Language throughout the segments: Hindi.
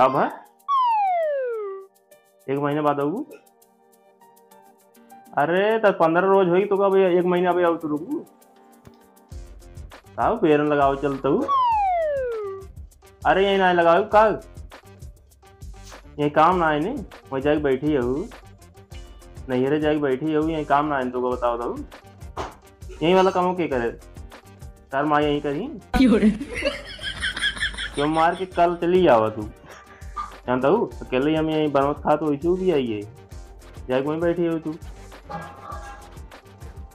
कब है? 1 महीने बाद आऊ? अरे तो 15 रोज होगी तो कब 1 महीना भी आऊ तो रुकू साहब पेड़ लगाओ चलता हूँ। अरे यही ना लगाओ का यही काम ना है नहीं वही जाके बैठी है नहीं अरे जाके बैठी है यही काम ना है तो बताओ तो यही वाला काम क्या करे तार माँ यही करी क्यों मार के कल चली जावा तू जानता हूँ अकेले हम यही बनवत खा तो वैसे भी आई है जाके वहीं बैठी हो तू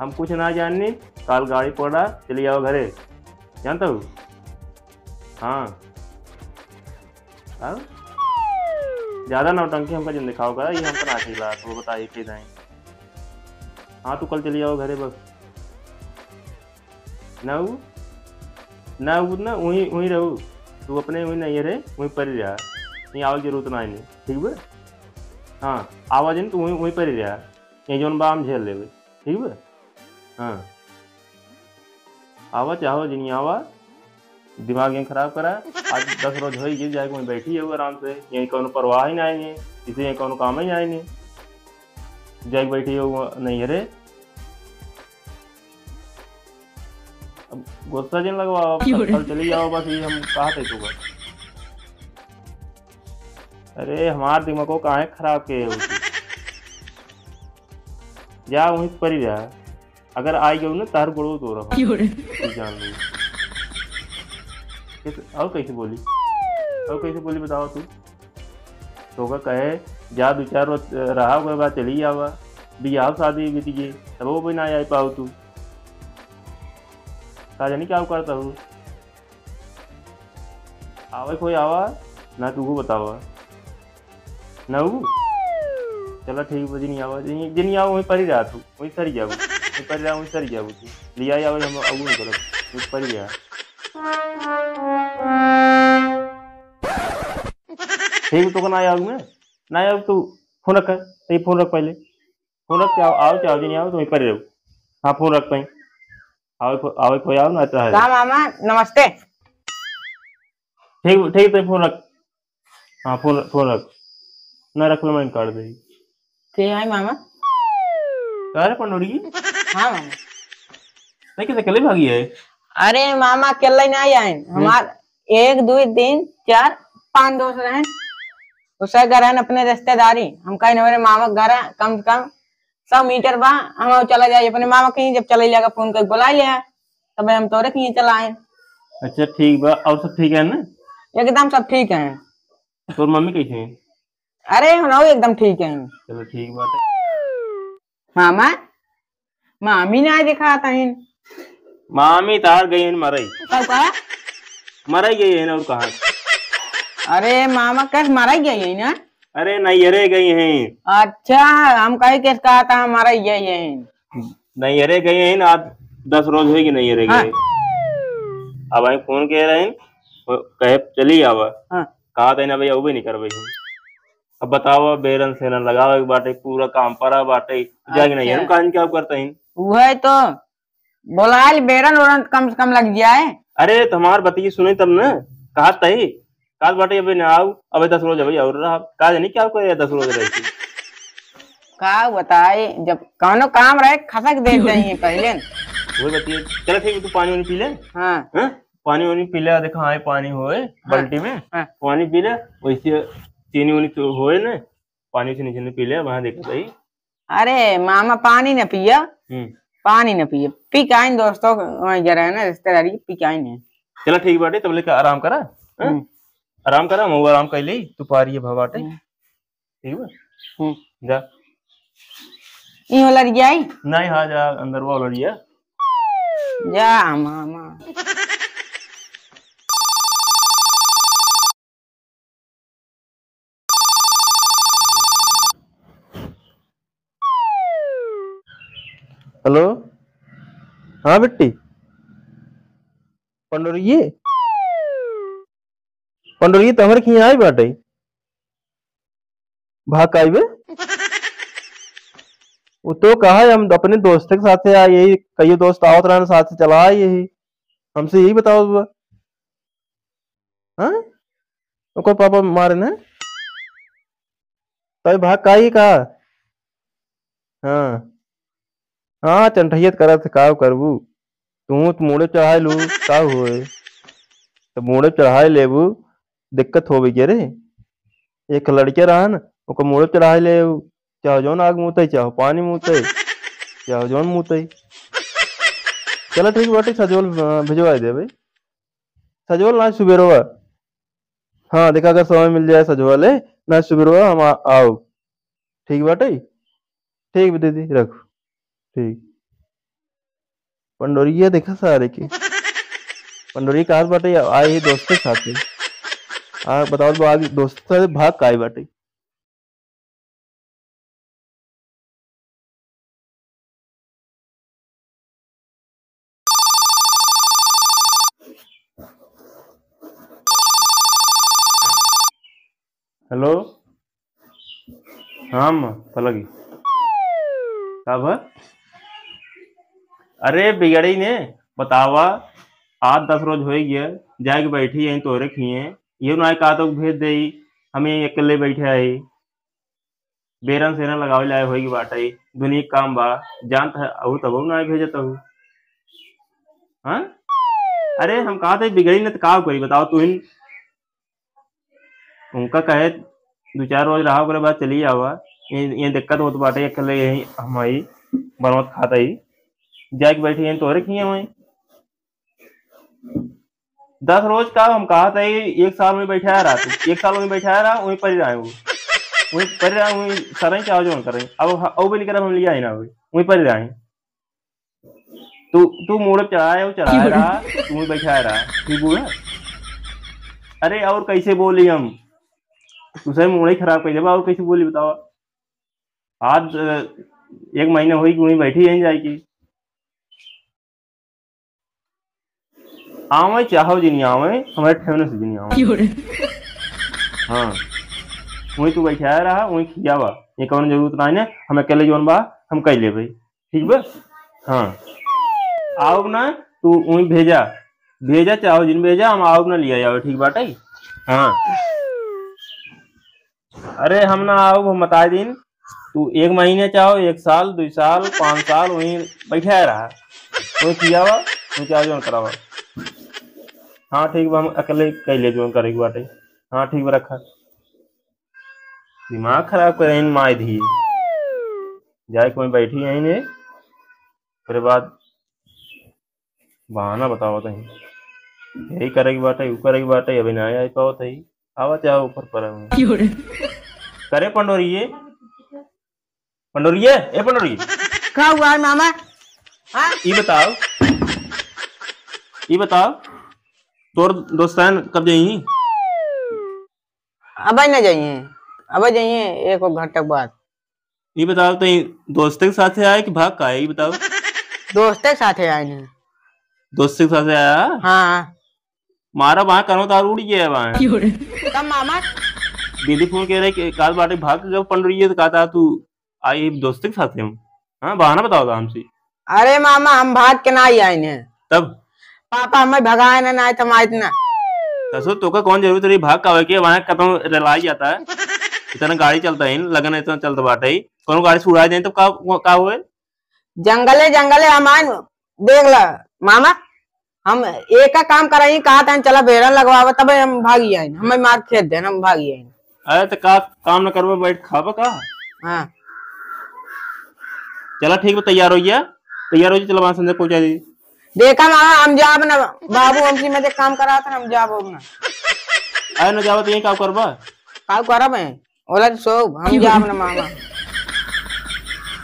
हम कुछ ना जानने कल गाड़ी पड़ा चली जाओ घरे जानता हूँ। हाँ ज्यादा नौटंकी हमका जिन दिखाओ करा ये हमका ना खिला तो बताइए कि जाए। हाँ तू कल चली जाओ घरे बस ना वहीं वहीं रहू तू अपने वहीं नहीं रहे वहीं पर ही रहा नहीं आवाज जरूरत ना नहीं ठीक है। हाँ आवाज नहीं तू वहीं पर ही रहा यही जोन बाम झेल ले ठीक है। हाँ आवा चाहो जिनी आवा दिमाग यहीं खराब करा आज 10 रोज हो ही जाए वहीं बैठी है आराम से यहीं कौन परवाह ही ना आएंगे इसे यहीं कौन काम ही आएंगे जाके बैठी हो नहीं अरे अब गुस्सा जिन लगवाओ कल चली जाओ बस ये हम कहा थे तू बस। अरे हमार दिमाग को कहाँ खराब के जा वहीं पर ही जा अगर आई गई ना तार गोड़ो तो रहा जान लो और कैसे बोली बताओ तू तो का कहे जा 2-4 रोज रहा हुआ बात चली जावा बियाह शादी बीती गई तब वो भी ना आ पाओ तू का जानी क्या करता हूँ आवे कोई आवा ना तू को बतावा ना चलो ठीक है जिनी आवा जिनी आओ वहीं पर ही रहा तू वहीं सरी जाओ वहीं पर रहा वहीं सरी जाओ तू लिया जाओ हम आऊ नहीं करो वहीं पर ही रहा ठीक तो ना आऊ मैं ना आऊ तू फोन रख सही फोन रख पहले फोन रख आओ चाहो जिनी आओ तो वहीं पर ही रहो। हाँ फोन रख पाई आओ कोई आओ ना चाहे मामा नमस्ते ठीक तो फोन रख। हाँ फोन रख ना रख लो मैं काट दे है मामा अरे पंडोरी हाँ मामा नहीं कैसे कल भागी है। अरे मामा अकेले नहीं आए हमार 1 2 3 4 5 दोस्त रहे उसके घर है अपने रिश्तेदारी हम कहीं मेरे मामा घर है कम से कम 100 मीटर बा हम चला जाए अपने मामा कहीं जब चले जाएगा फोन कर बुला लिया तब हम तोरे कहीं चला आए। अच्छा ठीक बा और सब ठीक है ना एकदम सब ठीक है। तो मम्मी कैसे है? अरे हम एकदम ठीक है। चलो ठीक बात है। मामा मामी ने दिखा था मामी तार गई है मरई कब कहा मरई गई है ना और कहा। अरे मामा कैसे मारा गया यही ना अरे नहीं अरे गई हैं। अच्छा हम कहीं कैसे कहा था हमारा यही है नहीं अरे गई हैं ना 10 रोज होगी नहीं अरे गए। अब आई फोन कह रहे हैं कहे चली आवा कहा था ना भैया वो भी नहीं कर भाई अब बताओ बेरन से ना लगाओ बाटे पूरा काम पड़ा बाटे जाके नहीं हम कान क्या करते हैं वही तो बोला बेरन वरन कम से कम लग जाए। अरे तुम्हार बतिए सुने तब ना कहा तही काल बाटे अभी ना आओ अबे 10 रोज अभी और रहा कहा नहीं क्या कोई 10 रोज रही का बताए जब कौनो काम रहे खसक दे जाइए पहले वही बतिए चलो ठीक है तू पानी वानी पी ले। हाँ पानी वानी पी ले देखा हाँ पानी होए बाल्टी में पानी पी ले वैसे चीनी वानी तो होए ना पानी से नीचे पी ले वहां देखा सही। अरे मामा पानी न पिया पी के आइन दोस्तों जरा है ना रिश्तेदारी पी के आइन है। चलो ठीक बाटे तब लेकर आराम करा आराम करा मैं आराम कर ली तू पा रही है भवाटे ठीक है जा ये लड़िया नहीं हाँ जा अंदर वो लड़िया जा मामा। हेलो हाँ बेटी पंडोरी तमर की आई बाटे भाग आईबे वो तो कहा हम अपने दोस्त के साथ आए यही कई दोस्त आवत रहने साथ चला यही हमसे यही बताओ हाँ ओको पापा मारे ना तो भाग का ही का। हाँ हाँ चंठैयत करत का करबू। तू तो मुड़े चढ़ाई लू का हुए तो मुड़े चढ़ाई लेबू दिक्कत हो गई रे। एक लड़के रहा न ओको मुड़े चढ़ाई ले चाहो जौन आग मुतई चाहो पानी मुतई चाहो जौन मुतई। चलो ठीक बाटे सजोल भिजवा दे भाई। सजोल ना सुबेरवा। हाँ देखा अगर समय मिल जाए सजोल है ना सुबेरवा हम आओ। ठीक बाटे ठीक है दीदी रखो ठीक। पंडोरिया देखा सारे की पंडोरी कार बाटे आए ही दोस्त के साथ में। बताओ तो आगे दोस्त से भाग का आई बाटे। हेलो हाँ अम्मा पलगी कब। अरे बिगड़ी ने बतावा 8-10 रोज हो गया जाके बैठी यहीं तोरे खिए ये ना कहा तो भेज दे हमें अकेले बैठे आई बेरन सेरन लगावे लाए होगी बाटे दुनिया के काम बा जानता है अहू तब ना भेजत हूँ। हाँ अरे हम कहा थे बिगड़ी ने तो का करी बताओ तू ही। उनका कहे 2-4 रोज रहा ओकरे बाद चली आवा ये दिक्कत होत बाटे अकेले यही हम आई बनवत खाता ही जाके बैठे यहीं तोरे खिए वहीं 10 रोज का हम कहा था 1 साल में बैठाया रहा तू 1 साल में बैठाया रहा वहीं पर रहा वहीं पर रहा वहीं सर चाहो जो करें अब भी निकल हम लिया ही ना वहीं पर रहा तू मुड़े चढ़ाया रहा तू वहीं बैठाया रहा ठीक है। अरे और कैसे बोली हम तुझे मुड़े खराब कर जब और कैसे बोली बताओ। आज 1 महीना हुई वहीं बैठी यहीं जाएगी आवे चाहो जी नहीं आवे हमारे ठेवने से जी नहीं आवे। हाँ वहीं तू बैठाया रहा वहीं खियावा ये कौन जरूरत ना है हम अकेले जोन बा हम कह ले भाई ठीक बा। हाँ आओ ना तू वहीं भेजा चाहो जिन भेजा हम आओ ना लिया जाओ ठीक बाटे। हाँ अरे हम ना आओ हम बता दिन तू 1 महीने चाहो 1 साल 2 साल 5 साल वहीं बैठाया रहा वहीं खियावा वहीं चाहो जोन करावा। हाँ ठीक बा हम अकेले कह ले जो करेगी बाटे। हाँ ठीक बा रखा दिमाग खराब करे माई धी जाए कोई बैठी यहीं ने फिर बाद बहाना बताओ तही यही करेगी बाटे वो करेगी बाटे अभी ना आई पाओ तही आवा चाहो ऊपर पर करे पंडोरिये ए पंडोरिये क्या हुआ है मामा। हाँ ये बताओ तोर दोस्तान कब जाई अब न जाइए 1 घंटे बाद। ये बताओ तो दोस्त के साथ आया कि भाग का आया ये बताओ। दोस्त के साथ आए हैं। दोस्त के साथ आया हाँ मारा वहां करो तार उड़ गया वहां कब मामा। दीदी फोन कह रहे कि काल बाटे भाग के जब पड़ रही है तो कहा तू आई दोस्त के साथ हम। हाँ बहाना बताओ था हमसे। अरे मामा हम भाग के ना ही आए हैं तब पापा हमें भगाए ना तो इतना कसो तो का कौन जरूरत रही भाग का के वहां खत्म रलाई जाता है इतना गाड़ी चलता है लगन इतना चलता बाटे ही कौन गाड़ी से उड़ा दे तो का हुए जंगले हम देख ला मामा हम एक काम कराई कहा था चला बेरन लगवावा तब हम भागी आए हमें मार खेत दे हम भागी आए। अरे तो का काम न करवा बैठ खावा का। हाँ चला ठीक है तैयार हो चलो वहां संजय पहुंचा दी। देखा मामा हम जाब ना बाबू हमसे में काम करा था हम जाब ना। अरे न जावा तो यही काम करबा का करब है ओला सो हम जाब ना मामा।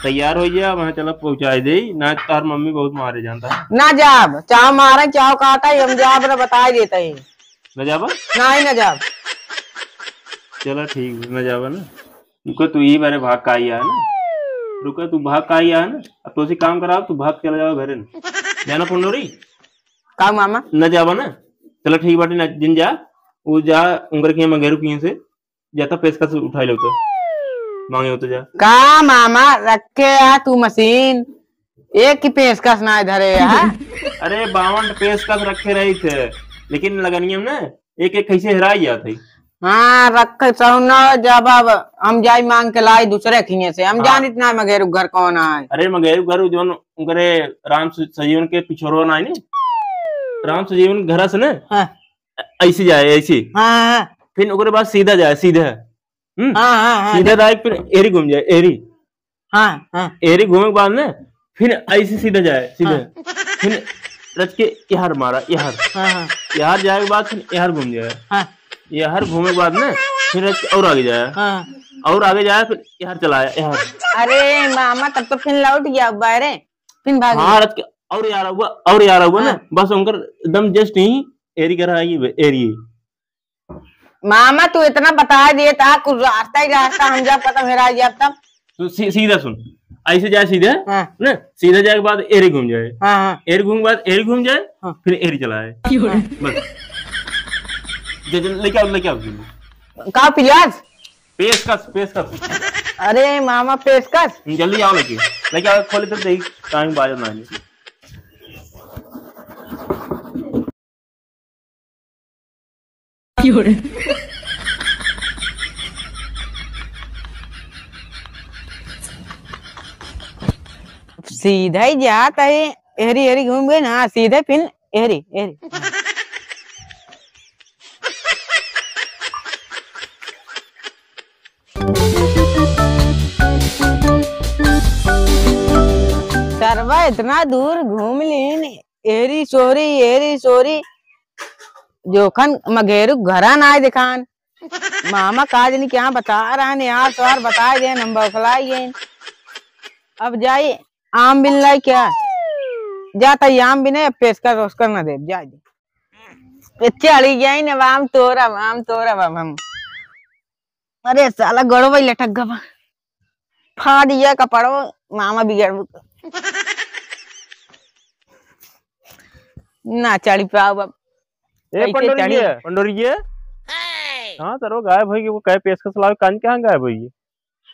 तैयार हो गया वहां चला पहुंचा दे ना तार मम्मी बहुत मारे जानता है ना जाब चाह मारे चाह कहता है हम जाब ना बता देता है न जाबा ना जाब। चला ठीक न जाबा ना रुको तू ही मेरे भाग का आया है ना रुको तू भाग का आया है ना अब तो काम करा तू भाग चला जाओ घर जाना पंडोरी का मामा न जाबा ना। चलो ठीक बाटे न जिन जा वो जा उंगर के मंगेरू की से जाता पेशकश उठा लो तो मांगे हो तो जा का मामा रखे है तू मशीन एक की पेशकश ना इधर है। अरे 52 पेशकश रखे रही थे लेकिन लगनियम ना एक कैसे हेरा जाते हाँ रख सोना जब अब हम जाई मांग के लाई दूसरे खिए से हम जान इतना मगेरू घर कौन है। अरे मगेरू घर जो उनके राम सजीवन के पिछोरो ना है राम सजीवन घर से ना हाँ। ऐसे जाए ऐसे हाँ फिर उसके बाद सीधा जाए सीधा सीधा जाए फिर एरी घूम जाए एरी एरी घूमने के बाद ना फिर ऐसे सीधा जाए सीधा फिर रच के यार मारा यार जाए के बाद फिर यार घूम जाए यार घूमने के बाद ना फिर रच के और आगे जाए और आगे जाए फिर यार चलाया यार। अरे मामा तब तो फिर लौट गया बाहर फिर भाग हाँ रच के और यार हुआ ना बस उनका एकदम जस्ट ही एरी कर एरी। मामा तू इतना बता दिए था कुछ रास्ता ही रास्ता हम जब पता मेरा जब तब तो सीधा सुन ऐसे जाए सीधा ना सीधा जाए के बाद एरी घूम जाए एरी घूम के बाद एरी घूम जाए फिर एरी चलाए बस लेके आओ का पिलास पेशकश। अरे मामा पेशकश जल्दी आओ लेके आओ खोले तो देख टाइम बाजर ना सीधा ही जाता है एरी एरी घूम गए ना सीधे फिर एरी एरी। सरवा इतना दूर घूम लीन एरी सोरी जोखन मगेरू घरा ना आए दिखान मामा काज नहीं क्या बता रहा है यार सवार बताए गए हम बौखलाई गए। अब जाए आम मिल रहा क्या जाता आम भी नहीं पेशकर रोशकर ना दे जा चली गई ना आम तोरा हम। अरे साला गड़ो भाई लटक गवा फाड़ दिया कपड़ो मामा बिगड़ ना चढ़ी पाओ अब पंडोरिये हाँ सरो गायब होगी वो कहे पेशकश लाओ कान कहाँ गायब होगी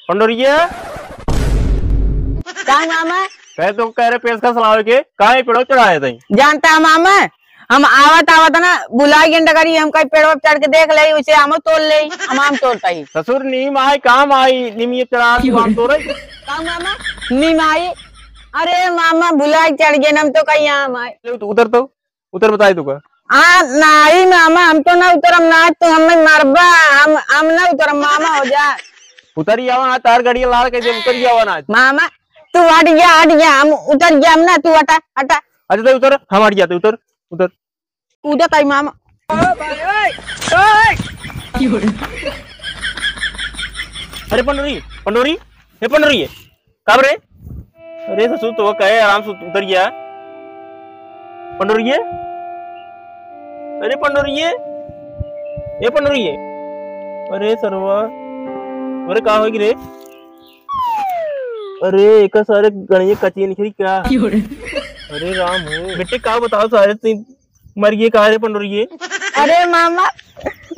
पंडोरिये का मामा कहे तो कह रहे पेशकश लाओ के कहाँ पेड़ो चढ़ाए थे जानता है मामा हम आवत ना बुलाई गेंडा करी हम कहीं पेड़ों पर चढ़ के देख ले उसे आम तोड़ ले हम आम तोड़ता ही ससुर नीम आई काम आई नीम ये चढ़ा आम तोड़ का मामा नीम आई। अरे मामा बुलाई चढ़ गए हम तो कहीं आम आए उतर बताई तू का नहीं मामा हम तो ना उतरम ना तो हमें मरबा हम ना उतरम मामा हो जा उतर जावा तार गाड़ी लाल के उतर जावा ना मामा तू हट गया हम उतर गया हम ना तू हटा अच्छा तो उतर हम हट जाते उतर कूदा ताई मामा अरे पंडोरी है कब रे अरे ससुर तो कहे आराम से उतर गया पंडोरी है अरे पंडोरी है अरे सरवा अरे कहा होगी रे अरे एक सारे गणिये कच्ची निकली क्या अरे राम हो बेटे कहा बताओ सारे मर गए कहा रे पंडोरी अरे मामा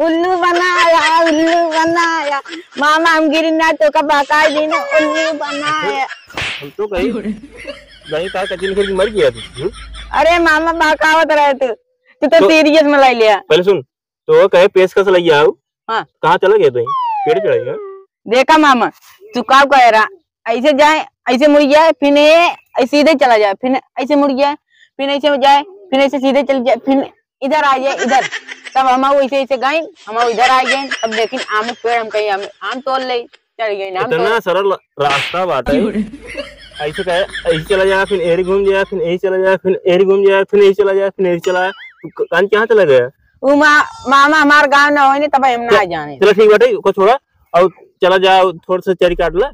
उल्लू बनाया मामा हम गिरी ना तो कब बाकाय दिन उल्लू बनाया हम तो गई कहा कच्ची निकल मर गया तू। अरे मामा बाकावत रहे तू तो सीरियस में लाई लिया पहले सुन तो कहे पेशकश लग आओ हाँ कहाँ चला गया तू पेड़ चढ़ाएगा देखा मामा तू का कह रहा ऐसे जाए ऐसे मुड़ जाए फिर ऐसे सीधे चला जाए फिर ऐसे मुड़ जाए फिर ऐसे जाए फिर ऐसे सीधे चल जाए फिर इधर आ जाए इधर तब हम ऐसे ऐसे गए हम इधर आ गए तब लेकिन आम पेड़ हम कहीं आम तोड़ ले चढ़ गए इतना सरल रास्ता बात है ऐसे कहे ऐसे चला जाए फिर एरी घूम जाए फिर यही चला जाए फिर एरी घूम जाए फिर यही चला जाए फिर यही चला जाए कान कहाँ चला गया वो मामा हमारे गाँव ना हो तब हम ना जाने। चलो ठीक बाटे को छोड़ा और चला जाओ थोड़ा सा चरी काट ला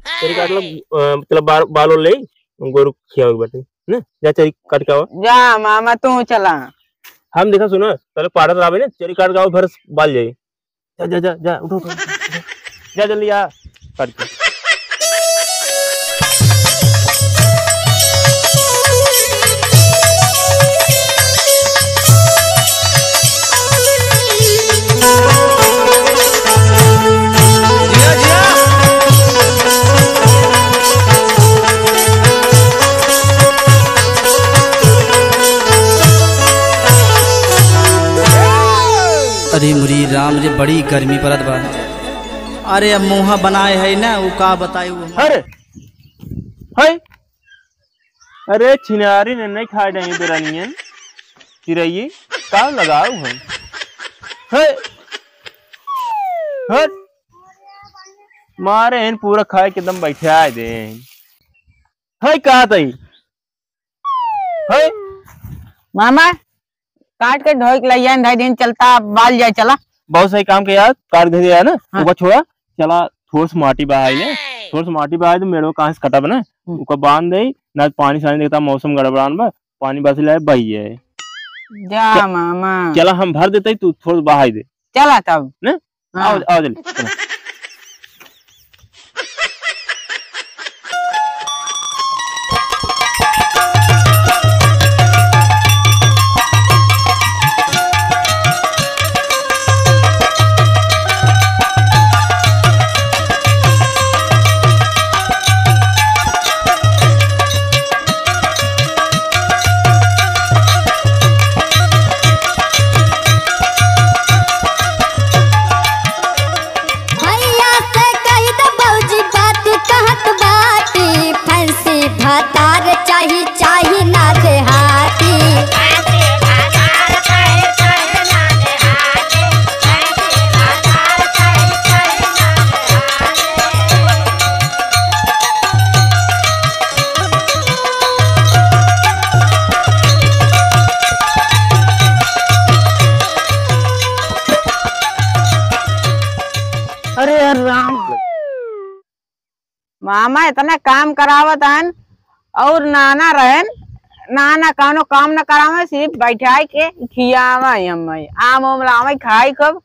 मतलब बालों ले गोरु खियाओगे बाटे ना जा चरी काट के आओ जा मामा तू चला हम देखा सुनो पहले पाड़त रावे ने चरी काट के आओ फिर बाल जाए जा जा जा उठो जा जल्दी आ काट के अरे मुरी राम रे बड़ी गर्मी पड़त बा। अरे अब मुहा बनाए है ना वो का बताए अरे हाय अरे छिनारी ने नहीं खाए नहीं बेरानियन चिरैये का लगाओ हम हाय हाय मारे इन पूरा खाए के एकदम बैठे आए दे हाय का तई हाय मामा काट के ढोई के लइया ढाई दिन चलता बाल जाए चला बहुत सही काम किया कार घर आया ना हाँ। छोड़ा चला थोड़ा सा माटी बहाई ले थोड़ा सा माटी बहाई तो मेरे को कहाँ से कटा बना उसका बांध दे ना पानी सानी देखता मौसम गड़बड़ान बा पानी बस लाए बही है जा मामा चला हम भर देते तू थोड़ा बहाई दे चला तब ना आओ आओ जल्दी अरे राम मामा इतना काम करावत हन और नाना रहन नाना कानो काम न करावे सिर्फ बैठाई के खियावा हमें आम उम लावे खाई कब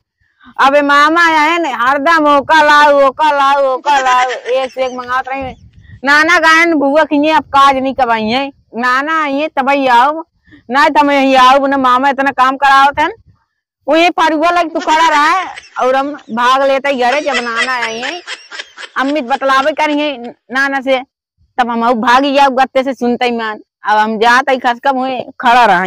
अबे मामा है न हरदम ओका लाओ एक से एक मंगावत रही नाना गायन बुआ खिए अब काज नहीं कबाई है नाना ये तबई आओ ना तब यही आओ न मामा इतना काम करावत हन वो ये परुआ लग तू खड़ा रहा है और हम भाग लेते घरे जब नाना आई है अम्मित बतलावे करेंगे नाना से तब हम भागी जाओ गत्ते से सुनते ही मान अब हम जाते ही खसकम हुए खड़ा रहा